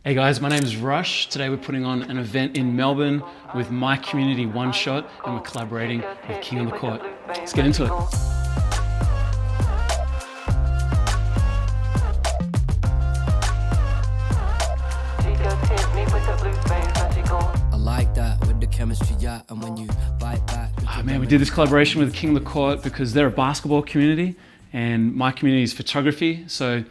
Hey guys, my name is Rush. Today we're putting on an event in Melbourne with my community One Shot, and we're collaborating with King of the Court. Let's get into it. I like that with the chemistry, yeah, and when you bite back. Man, we did this collaboration with King of the Court because they're a basketball community and my community is photography. So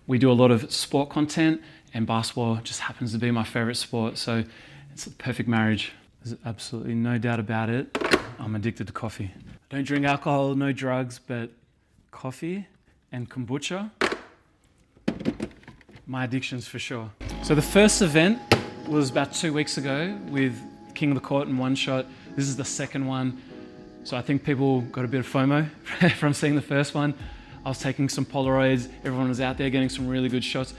we do a lot of sport content and basketball just happens to be my favorite sport. So it's a perfect marriage. There's absolutely no doubt about it. I'm addicted to coffee. I don't drink alcohol, no drugs, but coffee and kombucha, my addictions for sure. So the first event was about 2 weeks ago with King of the Court and One Shot. This is the second one. So I think people got a bit of FOMO from seeing the first one. I was taking some Polaroids. Everyone was out there getting some really good shots.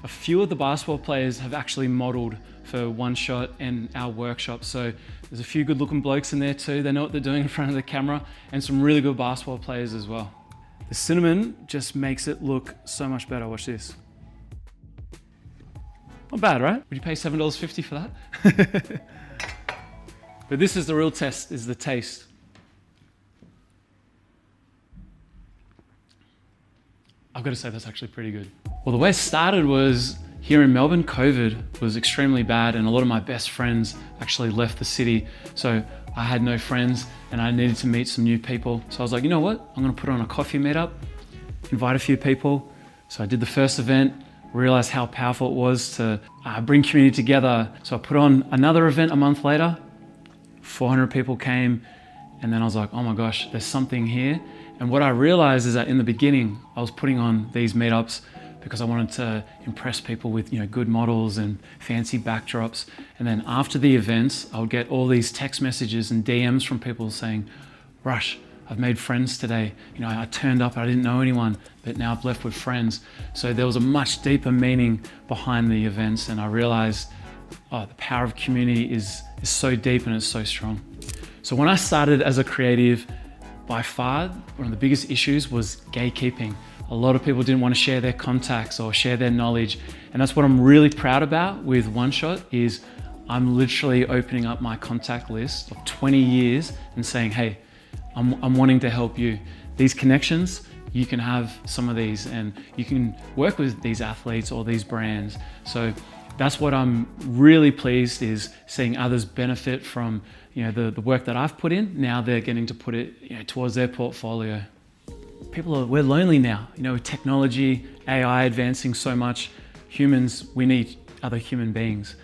A few of the basketball players have actually modeled for One Shot and our workshop. So there's a few good looking blokes in there too. They know what they're doing in front of the camera, and some really good basketball players as well. The cinnamon just makes it look so much better. Watch this. Not bad, right? Would you pay $7.50 for that? But this is the real test, is the taste. I've got to say that's actually pretty good. Well, the way it started was here in Melbourne, COVID was extremely bad and a lot of my best friends actually left the city. So I had no friends and I needed to meet some new people. So I was like, you know what? I'm gonna put on a coffee meetup, invite a few people. So I did the first event, realized how powerful it was to bring community together. So I put on another event a month later, 400 people came, and then I was like, oh my gosh, there's something here. And what I realized is that in the beginning, I was putting on these meetups because I wanted to impress people with good models and fancy backdrops. And then after the events, I would get all these text messages and DMs from people saying, Rush, I've made friends today. I turned up, I didn't know anyone, but now I've left with friends. So there was a much deeper meaning behind the events, and I realized, the power of community is so deep and it's so strong. So when I started as a creative, by far, one of the biggest issues was gatekeeping. A lot of people didn't want to share their contacts or share their knowledge. And that's what I'm really proud about with One Shot is I'm literally opening up my contact list of 20 years and saying, hey, I'm wanting to help you. These connections, you can have some of these and you can work with these athletes or these brands. So that's what I'm really pleased is seeing others benefit from the work that I've put in. Now they're getting to put it towards their portfolio. We're lonely now, with technology, AI advancing so much. Humans, we need other human beings.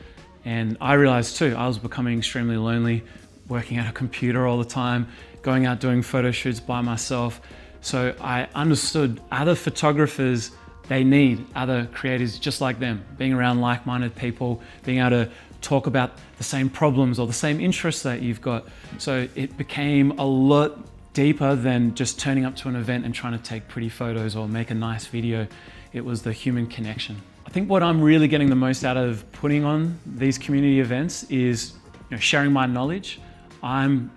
And I realized too, I was becoming extremely lonely, working at a computer all the time, going out doing photo shoots by myself. So I understood other photographers, they need other creators just like them, being around like-minded people, being able to talk about the same problems or the same interests that you've got. So it became a lot deeper than just turning up to an event and trying to take pretty photos or make a nice video. It was the human connection. I think what I'm really getting the most out of putting on these community events is sharing my knowledge. I'm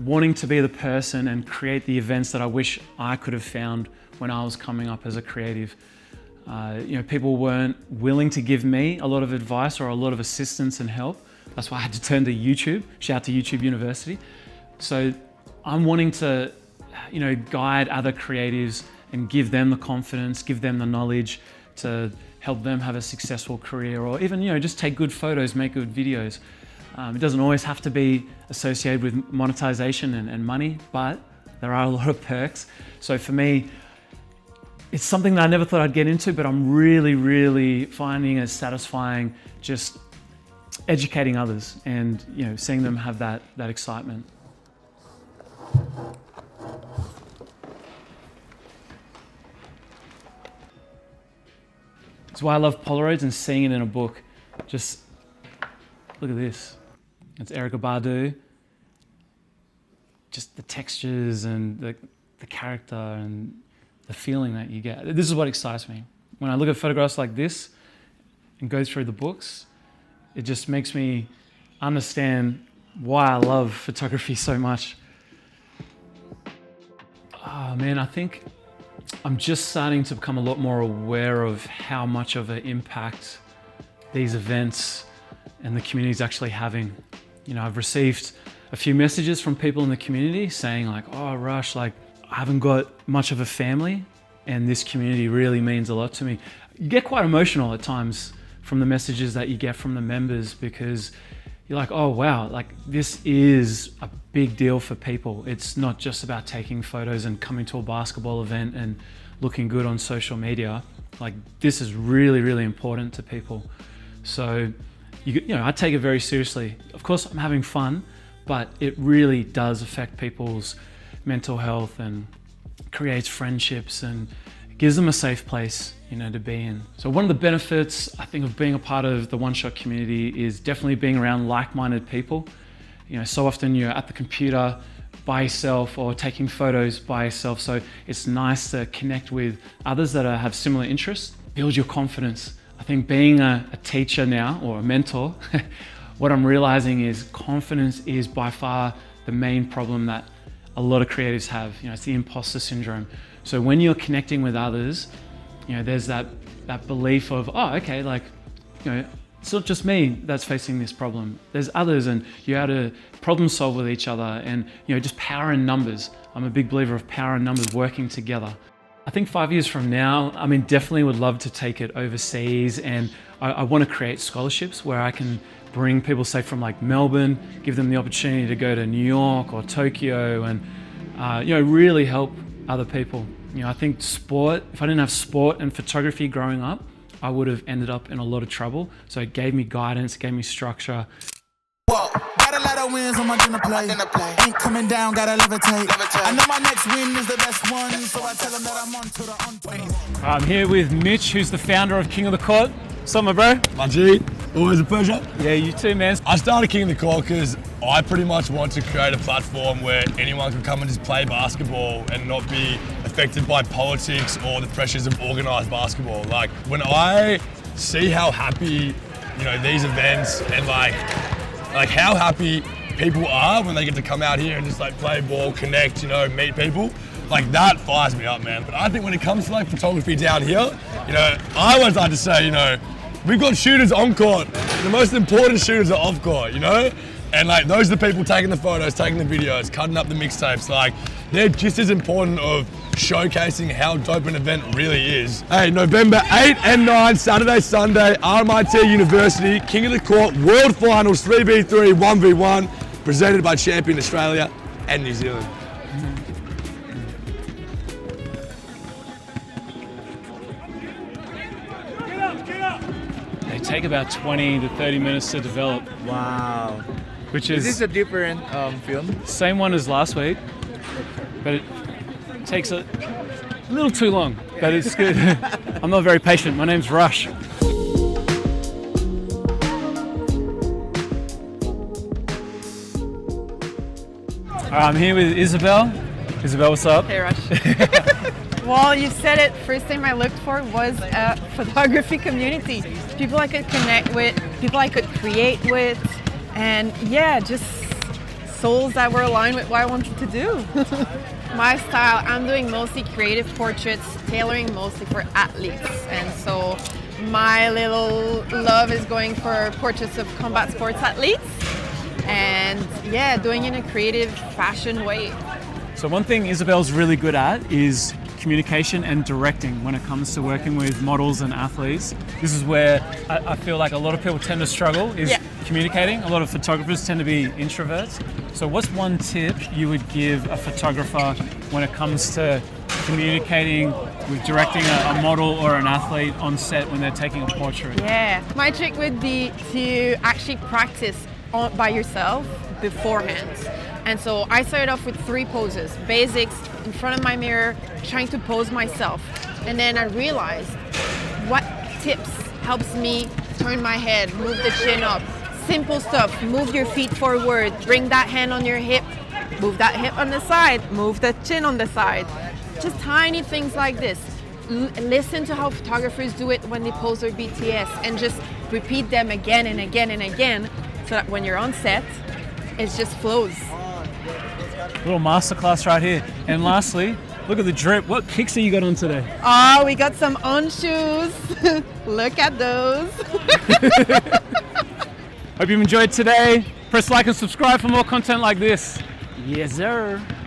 wanting to be the person and create the events that I wish I could have found when I was coming up as a creative. People weren't willing to give me a lot of advice or a lot of assistance and help. That's why I had to turn to YouTube. Shout out to YouTube University. So I'm wanting to, guide other creatives and give them the confidence, give them the knowledge to help them have a successful career, or even, just take good photos, make good videos. It doesn't always have to be associated with monetization and money, but there are a lot of perks. So for me, it's something that I never thought I'd get into, but I'm really, really finding it satisfying just educating others and seeing them have that excitement. That's why I love Polaroids and seeing it in a book. Just look at this. It's Erykah Badu. Just the textures and the character and the feeling that you get. This is what excites me. When I look at photographs like this and go through the books, it just makes me understand why I love photography so much. Oh man, I think I'm just starting to become a lot more aware of how much of an impact these events and the community is actually having. You know, I've received a few messages from people in the community saying like, oh Rush, like I haven't got much of a family and this community really means a lot to me. You get quite emotional at times from the messages that you get from the members because you're like, oh wow, like this is a big deal for people. It's not just about taking photos and coming to a basketball event and looking good on social media. Like this is really, really important to people. So, you know, I take it very seriously. Of course, I'm having fun, but it really does affect people's mental health and creates friendships and gives them a safe place, you know, to be in. So one of the benefits, I think, of being a part of the One Shot community is definitely being around like-minded people. You know, so often you're at the computer by yourself or taking photos by yourself. So it's nice to connect with others that have similar interests, build your confidence. I think being a teacher now or a mentor, what I'm realizing is confidence is by far the main problem that a lot of creatives have. You know, it's the imposter syndrome. So when you're connecting with others, you know, there's that belief of, oh, okay, like, you know, it's not just me that's facing this problem. There's others, and you're able to problem solve with each other, and you know, just power in numbers. I'm a big believer of power in numbers working together. I think 5 years from now, I mean, definitely would love to take it overseas, and I want to create scholarships where I can bring people, say, from like Melbourne, give them the opportunity to go to New York or Tokyo, and you know, really help other people. You know, I think sport, if I didn't have sport and photography growing up, I would have ended up in a lot of trouble. So it gave me guidance, it gave me structure. Whoa, got a lot of wins on my dinner plate. Ain't coming down, gotta levitate. I know my next win is the best one, so I tell them that I'm on to the on. I'm here with Mitch, who's the founder of King of the Court. What's up, my bro? My G, always a pleasure. Yeah, you too, man. I started King of the Court because I pretty much want to create a platform where anyone can come and just play basketball and not be affected by politics or the pressures of organised basketball. Like when I see how happy, you know, these events and like how happy people are when they get to come out here and just like play ball, connect, you know, meet people. Like that fires me up, man. But I think when it comes to like photography down here, you know, I always like to say, you know, we've got shooters on court. The most important shooters are off court, you know? And like those are the people taking the photos, taking the videos, cutting up the mixtapes. Like they're just as important of showcasing how dope an event really is. Hey, November 8 and 9, Saturday, Sunday, RMIT University, King of the Court, World Finals 3v3, 1v1, presented by Champion Australia and New Zealand. They take about 20 to 30 minutes to develop. Wow. Which Is this a different film? same one as last week, but it takes a little too long, but it's good. I'm not very patient. My name's Rush. I'm here with Isabel. Isabel, what's up? Hey, Rush. Well, you said it. First thing I looked for was a photography community. People I could connect with, people I could create with, and yeah, just souls that were aligned with what I wanted to do. My style, I'm doing mostly creative portraits, tailoring mostly for athletes. And so my little love is going for portraits of combat sports athletes. And yeah, doing it in a creative fashion way. So one thing Isabel's really good at is communication and directing when it comes to working with models and athletes. This is where I feel like a lot of people tend to struggle is communicating. A lot of photographers tend to be introverts. So what's one tip you would give a photographer when it comes to communicating with directing a model or an athlete on set when they're taking a portrait? Yeah, my trick would be to actually practice by yourself beforehand. And so I started off with 3 poses, basics, in front of my mirror, trying to pose myself. And then I realized what tips helps me turn my head, move the chin up. Simple stuff, move your feet forward, bring that hand on your hip, move that hip on the side, move the chin on the side. Just tiny things like this. Listen to how photographers do it when they pose their BTS and just repeat them again and again and again so that when you're on set, it just flows. Little masterclass right here. And lastly, Look at the drip. What kicks have you got on today? Oh, we got some on shoes. Look at those. Hope you've enjoyed today. Press like and subscribe for more content like this. Yes, sir.